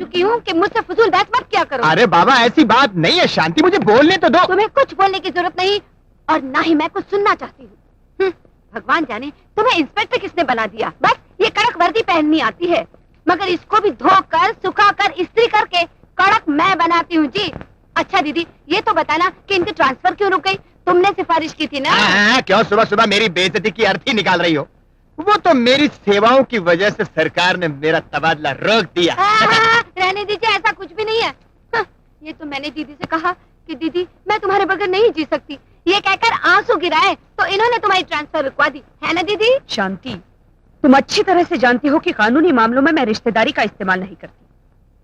चुकी हूँ कि मुझसे फजूल बहस मत किया करो। अरे बाबा ऐसी बात नहीं है शांति, मुझे बोलने तो दो। तुम्हें कुछ बोलने की जरूरत नहीं और ना ही मैं कुछ सुनना चाहती हूँ। भगवान जाने तुम्हें इंस्पेक्टर किसने बना दिया। बस ये कड़क वर्दी पहननी आती है, मगर इसको भी धोकर सुखाकर इस्त्री करके कड़क मैं बनाती हूँ जी। अच्छा दीदी ये तो बताना कि इनकी ट्रांसफर क्यों रुक गई? तुमने सिफारिश की थी ना। क्यों सुबह सुबह मेरी बेइज्जती की अर्थी निकाल रही हो? वो तो मेरी सेवाओं की वजह से सरकार ने मेरा तबादला रोक दिया। रहने दीजिए, ऐसा कुछ भी नहीं है। ये तो मैंने दीदी से कहा कि दीदी मैं तुम्हारे बगैर नहीं जी सकती। ये कहकर आंसू गिराए तो इन्होंने तुम्हारी ट्रांसफर रुकवा दी, है ना दीदी? शांति, तुम अच्छी तरह से जानती हो कि कानूनी मामलों में मैं रिश्तेदारी का इस्तेमाल नहीं करती।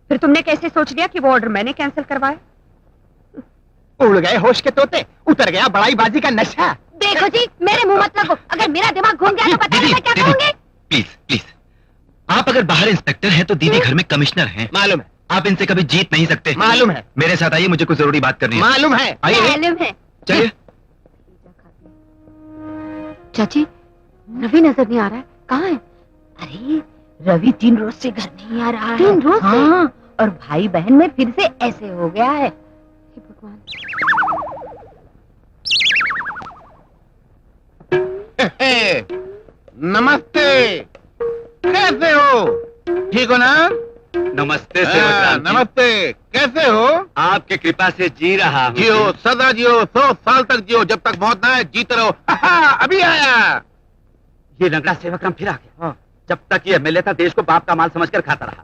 फिर तुमने कैसे सोच लिया कि वो ऑर्डर मैंने कैंसिल करवाया? उड़ गए होश के तोते, उतर गया बड़ाई बाजी का नशा। देखो जी मेरे मुंह मत लगो, अगर मेरा दिमाग घूम गया तो बताइए मैं क्या कहूँगी। प्लीज प्लीज, आप अगर बाहर इंस्पेक्टर हैं तो दीदी घर में कमिश्नर हैं। मालूम है। आप इनसे कभी जीत नहीं सकते। मालूम है। मेरे साथ आइए, मुझे कुछ जरूरी बात करनी है। मालूम है। आइए मालूम है। चलिए। चाची रवि नजर नहीं आ रहा है, कहाँ है? अरे रवि 3 रोज से घर नहीं आ रहा है। 3 रोज से? हाँ, और भाई बहन में फिर से ऐसे हो गया है। हे भगवान। नमस्ते, कैसे हो? ठीक हो ना? नमस्ते नमस्ते, कैसे हो? आपके कृपा से जी रहा हूँ। जियो सदा जियो, 100 साल तक जियो, जब तक मौत ना आए जीते रहो। अभी आया। ये लंगड़ा सेवक राम फिर आ गया। जब तक ये एमएलए था देश को बाप का माल समझकर खाता रहा,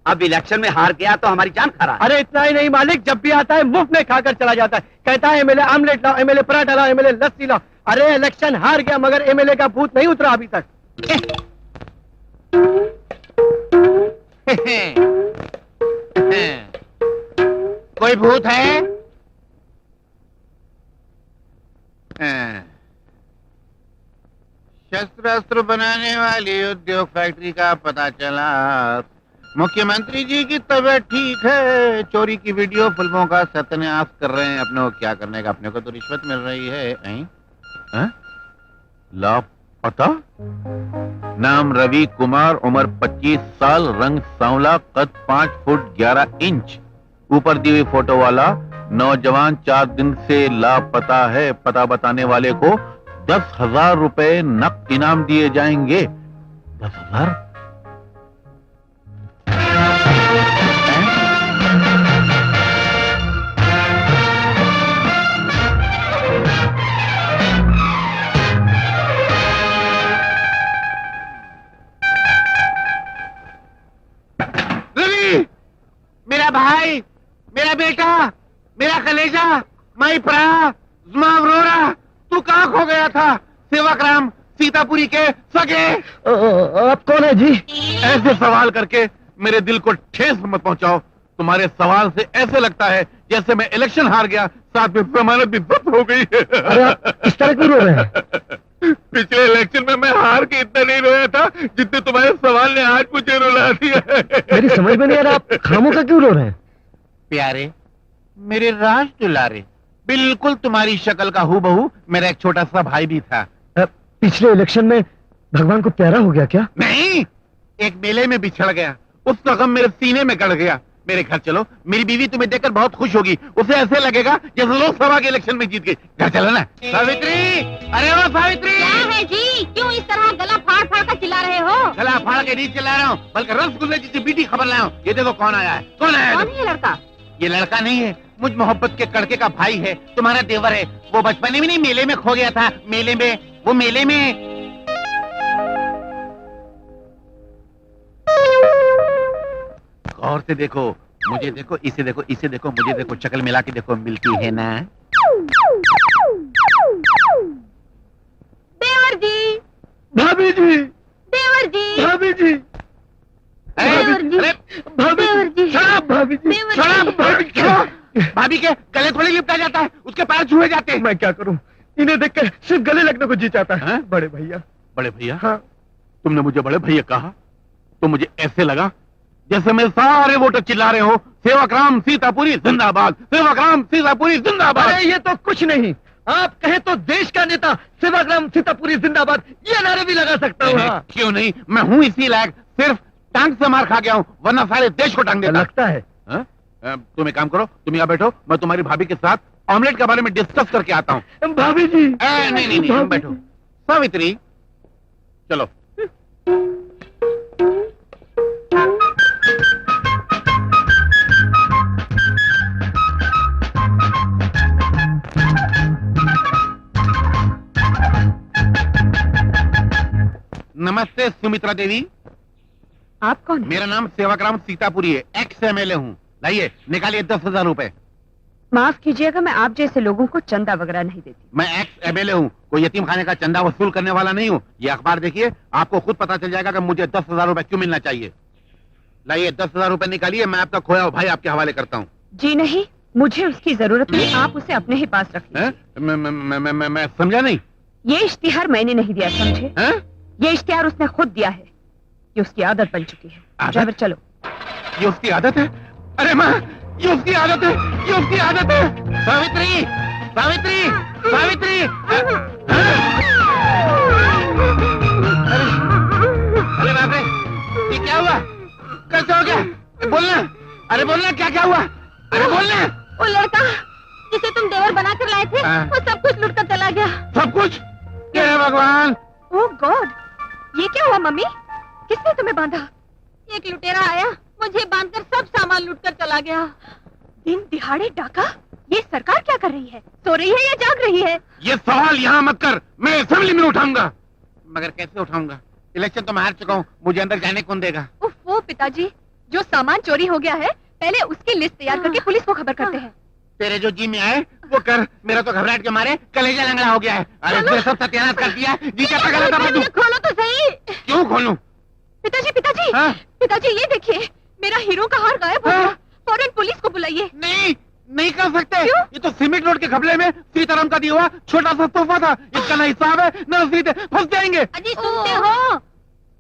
अब इलेक्शन में हार गया तो हमारी जान खा रहा है। अरे इतना ही नहीं मालिक, जब भी आता है मुफ्त में खाकर चला जाता है। कहता है एमएलए आमलेट लाओ, एमएलए पराठा लाओ, एमएलए लस्सी लाओ। अरे इलेक्शन हार गया मगर एमएलए का भूत नहीं उतरा अभी तक। कोई भूत है? शस्त्र अस्त्र बनाने वाली उद्योग फैक्ट्री का पता चला। मुख्यमंत्री जी की तबीयत ठीक है, चोरी की वीडियो फिल्मों का सत्यानाश कर रहे हैं। अपने को क्या करने का, अपने को तो रिश्वत मिल रही है। लापता, नाम रवि कुमार, उम्र 25 साल, रंग सांवला, कद 5 फुट 11 इंच। ऊपर दी हुई फोटो वाला नौजवान 4 दिन से लापता है। पता बताने वाले को 10,000 रुपए नकद इनाम दिए जाएंगे। 10,000? रवि, मेरा भाई, मेरा बेटा, मेरा कलेजा, माई प्रा, जुमा अरोरा, तू कहाँ खो गया था? सेवक राम सीतापुरी के सगे। आप कौन है जी? ऐसे सवाल करके मेरे दिल को ठेस मत पहुंचाओ। तुम्हारे सवाल से ऐसे लगता है जैसे मैं इलेक्शन हार गया, साथ में जमानत भी जब्त हो गई है। अरे आप इस तरह क्यों रो रहे हैं? पिछले इलेक्शन में मैं हार के इतना नहीं रोया था जितने तुम्हारे सवाल ने आज मुझे रुला दिया। मेरी समझ में नहीं आ रहा, आप खामों का क्यों रो रहे हैं? प्यारे मेरे राज दुलारे, बिल्कुल तुम्हारी शक्ल का हूबहू मेरा एक छोटा सा भाई भी था। पिछले इलेक्शन में भगवान को प्यारा हो गया क्या? नहीं, एक मेले में बिछड़ गया, उसका गम मेरे सीने में गड़ गया। मेरे घर चलो, मेरी बीवी तुम्हें देखकर बहुत खुश होगी। उसे ऐसे लगेगा जैसे लोकसभा के इलेक्शन में जीत गई। घर चलो ना। सावित्री, अरे वो सावित्री। क्या है जी, क्यों इस तरह गला फाड़ फाड़ कर चिल्ला रहे हो? गला फाड़ के नहीं चिल्ला रहा हूँ, बल्कि रसगुल्ले जैसी बीटी खबर लाया हूँ। ये देखो कौन आया है। कौन आया है? कौन है ये लड़का? ये लड़का नहीं है, मुझ मोहब्बत के कड़के का भाई है, तुम्हारा देवर है। वो बचपन में नहीं मेले में खो गया था। मेले में, वो मेले में। गौर से देखो, मुझे देखो, इसे देखो, इसे देखो, मुझे देखो, शक्ल मिला के देखो, मिलती है ना? देवर जी, भाभी जी, देवर जी, भाभी जी, देवर जी, अरे भाभी देवर जी, शराब, भाभी जी, देवर जी। शराब, भाभी के गले थोड़ी लिपटा जाता है, उसके पैर छुए जाते हैं। मैं क्या करूं, इन्हें देखकर सिर्फ गले लगने को जी चाहता है। हाँ? बड़े भैया। बड़े भैया? हाँ। तुमने मुझे बड़े भैया कहा तो मुझे ऐसे लगा जैसे मेरे सारे वोटर चिल्ला रहे हो, सेवक राम सीतापुरी जिंदाबाद, सेवक राम सीतापुरी जिंदाबाद। अरे ये तो कुछ नहीं, आप कहे तो देश का नेता सेवाग्राम सीतापुरी जिंदाबाद ये नारे भी लगा सकता हूँ। हाँ। क्यों नहीं, मैं हूँ इसी लायक। सिर्फ टांग से मार खा गया हूँ, वरना सारे देश को टांग देता। लगता है। हाँ? तुम एक काम करो, तुम यहाँ बैठो, मैं तुम्हारी भाभी के साथ ऑमलेट के बारे में डिस्कस करके आता हूँ। भाभी जी। नहीं, तुम बैठो। सावित्री, चलो। नमस्ते सुमित्रा देवी। आप कौन? मेरा नाम सेवाग्राम सीतापुरी है, एक्स एमएलए हूँ। लाइए, निकालिए 10,000 रुपए। माफ कीजिएगा, मैं आप जैसे लोगों को चंदा वगैरह नहीं देती। मैं एक्स एमएलए हूँ, कोई यतीम खाने का चंदा वसूल करने वाला नहीं हूँ। ये अखबार देखिए, आपको खुद पता चल जाएगा कि मुझे 10,000 रुपए क्यों मिलना चाहिए। लाइए 10,000 रुपए निकालिए, मैं आपका खोया हुआ भाई आपके हवाले करता हूँ। जी नहीं, मुझे उसकी जरूरत नहीं, आप उसे अपने ही पास रखिए। मैं समझा नहीं। ये इश्तिहार मैंने नहीं दिया, समझे? है? ये इश्तिहार उसने खुद दिया है। ये उसकी आदत बन चुकी है। आदत? ड्राइवर चलो। ये उसकी आदत है? अरे माँ, ये उसकी आदत है, ये उसकी आदत है। सावित्री, सावित्री, सावित्री। अरे बाप रे, ये क्या हुआ? कैसे हो गया? बोलना, अरे बोलना, क्या क्या हुआ? अरे बोलना। वो लड़का जिसे तुम देवर बना कर लाए थे, हाँ। वो सब कुछ लुट कर चला गया। सब कुछ? हे भगवान। ओह गॉड, ये क्या हुआ मम्मी? किसने तुम्हें बांधा? एक लुटेरा आया, मुझे बांधकर सब सामान लूट कर चला गया। दिन दिहाड़े डाका? ये सरकार क्या कर रही है? सो रही है या जाग रही है? ये सवाल यहाँ मत कर, मैं असेंबली में उठाऊंगा। मगर कैसे उठाऊंगा? इलेक्शन तो मैं हार चुका हूँ, मुझे अंदर जाने कौन देगा? उफ, वो पिताजी, जो सामान चोरी हो गया है, पहले उसकी लिस्ट तैयार करके पुलिस को खबर करते हैं। तेरे जो जी में आए वो कर, मेरा तो घबराहट के मारे कलेजा लंगड़ा हो गया है। अरे इसने सब सत्यानाश कर दिया। जी क्या गलत है? खोलो तो सही। क्यों खोलूं? पिताजी पिताजी, हाँ? पिताजी ये देखिए, मेरा हीरो का हार गायब हो गया। फौरन पुलिस को बुलाइए। नहीं, नहीं कर सकते। क्यों? ये तो सीमेंट रोड के घपले में सीताराम का दिया हुआ छोटा सा तोहफा था। इसका ना हिसाब है न रसीद है, फंस जाएंगे। अजी सुनते हो?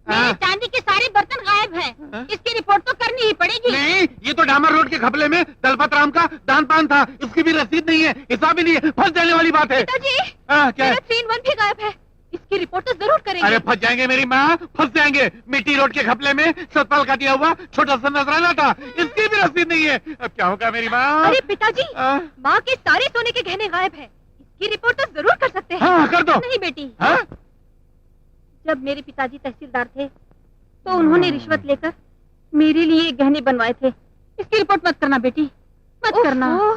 मेरे हाँ। चांदी के सारे बर्तन गायब हैं। हाँ? इसकी रिपोर्ट तो करनी ही पड़ेगी। नहीं, ये तो डामर रोड के घपले में दलपत राम का दान पान था। इसकी भी रसीद नहीं है, हिसाब भी नहीं है, फंस जाने वाली बात है। पिताजी, क्या है? मेरा 3-1 भी गायब है। इसकी रिपोर्ट तो जरूर करेंगे। अरे फंस जाएंगे मेरी माँ, फंस जाएंगे। मिट्टी रोड के घपले में सतपाल का दिया हुआ छोटा सा नजराना था, इसकी भी रसीद नहीं है। अब क्या होगा मेरी माँ? अरे पिताजी, हाँ? माँ के सारे सोने के गहने गायब हैं। इसकी रिपोर्ट तो जरूर कर सकते हैं। हाँ, कर दो। नहीं बेटी, हाँ? जब मेरे पिताजी तहसीलदार थे तो उन्होंने रिश्वत लेकर मेरे लिए ये गहने बनवाए थे। इसकी रिपोर्ट मत करना बेटी, मत करना। ओह,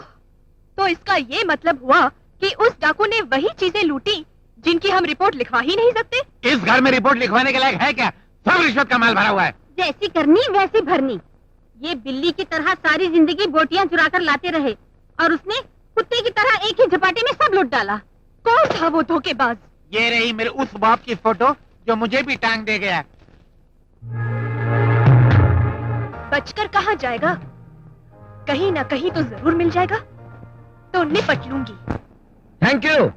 तो इसका ये मतलब हुआ कि उस डाकू ने वही चीजें लूटी जिनकी हम रिपोर्ट लिखवा ही नहीं सकते। इस घर में रिपोर्ट लिखवाने के लायक है क्या? सब रिश्वत का माल भरा हुआ है। जैसी करनी वैसी भरनी। ये बिल्ली की तरह सारी जिंदगी बोटियां चुरा कर लाते रहे और उसने कुत्ते की तरह एक ही झपाटे में सब लूट डाला। कौन था वो धोखेबाज? ये रही मेरे उस बाप की फोटो जो मुझे भी टांग दे गया। बचकर कहाँ जाएगा? कहीं ना कहीं तो जरूर मिल जाएगा, तो निपट लूंगी। Thank you.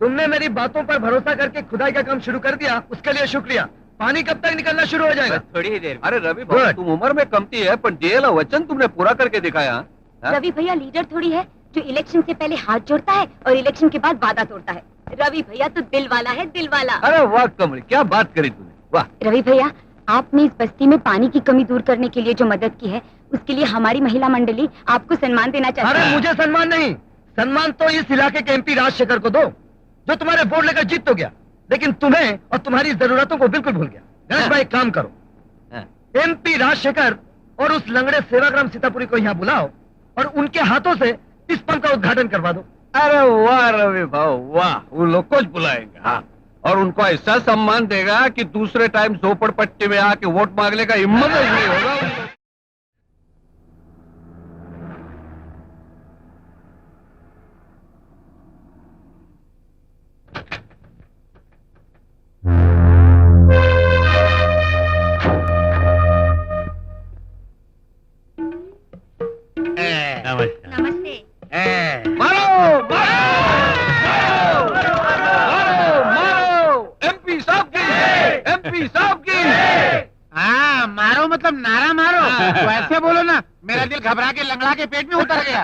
तुमने मेरी बातों पर भरोसा करके खुदाई का काम शुरू कर दिया, उसके लिए शुक्रिया। पानी कब तक निकलना शुरू हो जाएगा? थोड़ी ही देर। अरे रवि भाई, Good. तुम उम्र में कमती है पर जेल और वचन तुमने पूरा करके दिखाया। हाँ? रवि भैया लीडर थोड़ी है जो इलेक्शन से पहले हाथ जोड़ता है और इलेक्शन के बाद वादा तोड़ता है। रवि भैया तो दिल वाला है, दिल वाला। अरे वाह कमल, क्या बात करी तूने, वाह। रवि भैया, आपने इस बस्ती में पानी की कमी दूर करने के लिए जो मदद की है, उसके लिए हमारी महिला मंडली आपको सम्मान देना चाहती अरे है। मुझे सम्मान नहीं, सम्मान तो इस इलाके के एमपी राजशेखर को दो, जो तुम्हारे वोट लेकर जीत तो गया, लेकिन तुम्हें और तुम्हारी जरूरतों को बिल्कुल भूल गया। गणेश भाई, एक काम करो, हाँ। एमपी राजशेखर और उस लंगड़े सेवाग्राम सीतापुरी को यहाँ बुलाओ और उनके हाथों से इस पंप का उद्घाटन करवा दो। अरे वाह रवि भाई वाह, वो लोग को बुलाएंगे। हाँ, और उनको ऐसा सम्मान देगा कि दूसरे टाइम झोपड़पट्टी में आके वोट मांगने का हिम्मत ही नहीं होगा उनको। नमस्ते। मारो मारो मारो मारो, एमपी साहब की, एमपी साहब की। हाँ, मारो मतलब नारा मारो। वैसे बोलो ना, मेरा दिल घबरा के लंगड़ा के पेट में उतर गया।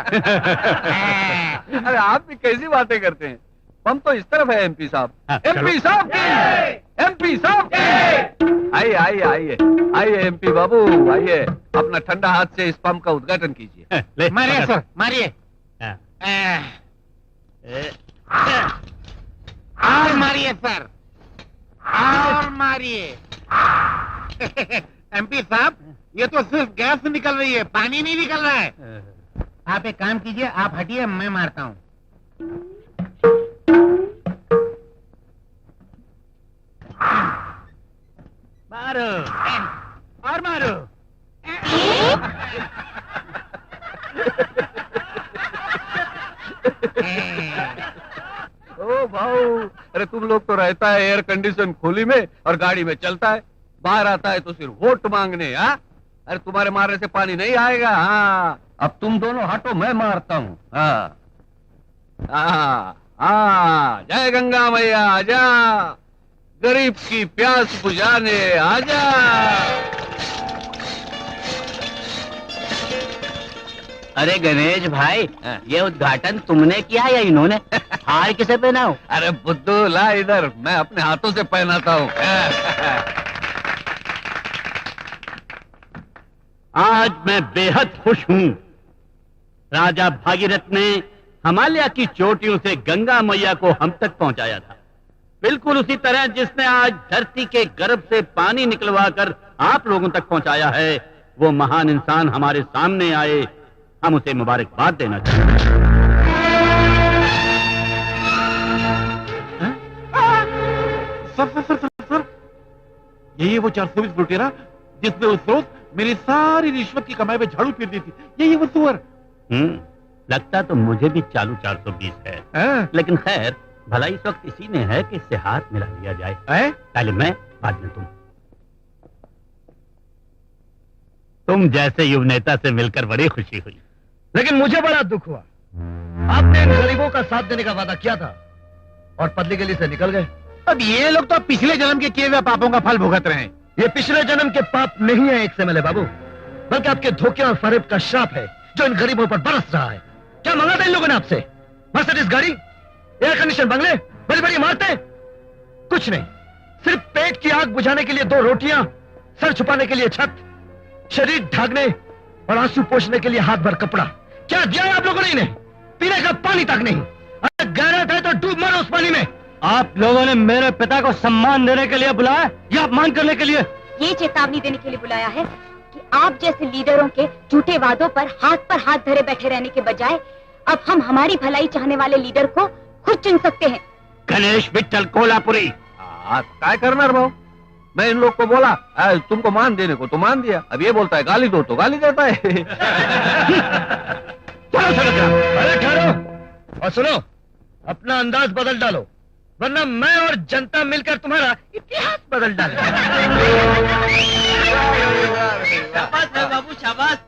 अरे आप भी कैसी बातें करते हैं, हम तो इस तरफ है एमपी साहब, एमपी साहब की। एमपी साहब। आइए आइए आइए आइए एमपी बाबू आइए, अपना ठंडा हाथ से इस पंप का उद्घाटन कीजिए। मारिए सर, मारिए। और मारिए सर, और मारिए। एमपी साहब, ये तो सिर्फ गैस निकल रही है, पानी नहीं निकल रहा है। आप एक काम कीजिए, आप हटिए, मैं मारता हूँ। मारो और मारो। ओ भाऊ, अरे तुम लोग तो रहता है एयर कंडीशन खोली में और गाड़ी में चलता है, बाहर आता है तो सिर्फ वोट मांगने। हाँ, अरे तुम्हारे मारने से पानी नहीं आएगा। हाँ, अब तुम दोनों हटो, मैं मारता हूँ। हाँ हाँ हाँ, जय गंगा मैया आजा, गरीब की प्यास बुझाने आजा। अरे गणेश भाई, ये उद्घाटन तुमने किया या इन्होंने? हार किसे पहना हो? अरे बुद्धू ला इधर, मैं अपने हाथों से पहनाता हूँ। आज मैं बेहद खुश हूँ। राजा भागीरथ ने हिमालय की चोटियों से गंगा मैया को हम तक पहुंचाया था, बिल्कुल उसी तरह जिसने आज धरती के गर्भ से पानी निकलवाकर आप लोगों तक पहुंचाया है। वो महान इंसान हमारे सामने आए, हम उसे मुबारकबाद देना चाहते हैं। सर, यही वो 420 लुटेरा जिसने उस रोज मेरी सारी रिश्वत की कमाई में झाड़ू फिर दी थी। यही वो सुअर। लगता तो मुझे भी चालू 420 है, लेकिन खैर भला इस वक्त इसी ने है कि इससे हाथ मिला लिया जाए। पहले मैं, बाद में तुम जैसे युव नेता से मिलकर बड़ी खुशी हुई। लेकिन मुझे बड़ा दुख हुआ, आपने इन गरीबों का साथ देने का वादा किया था और पतली गली से निकल गए। अब ये लोग तो पिछले जन्म के किए हुए पापों का फल भुगत रहे हैं। ये पिछले जन्म के पाप नहीं है एक से मिले बाबू, बल्कि आपके धोखे और फरेब का श्राप है जो इन गरीबों पर बरस रहा है। क्या मांगा था इन लोगों ने आपसे? मर्सिडीज गाड़ी, एयर कंडीशन बंगले, बड़ी बड़ी इमारतें? कुछ नहीं, सिर्फ पेट की आग बुझाने के लिए 2 रोटियां, सर छुपाने के लिए छत, शरीर ढाकने और आंसू पोंछने के लिए हाथ भर कपड़ा। क्या दिया है आप लोगों ने इन्हें? पीने का पानी तक नहीं। अगर गैरत है तो डूब मरो उस पानी में। आप लोगों ने मेरे पिता को सम्मान देने के लिए बुलाया या अपमान करने के लिए? ये चेतावनी देने के लिए बुलाया है कि आप जैसे लीडरों के झूठे वादों पर हाथ धरे बैठे रहने के बजाय अब हम हमारी भलाई चाहने वाले लीडर को खुद चुन सकते हैं। गणेश विट्ठल कोल्हापुरी। काय करना भाऊ, मैं इन लोग को बोला तुमको मान देने को तो मान दिया, अब ये बोलता है गाली दो तो गाली देता है। चलो अरे ठहरो और सुनो, अपना अंदाज बदल डालो, वरना मैं और जनता मिलकर तुम्हारा इतिहास बदल डालेंगे। शाबाश है बाबू, शाबाश।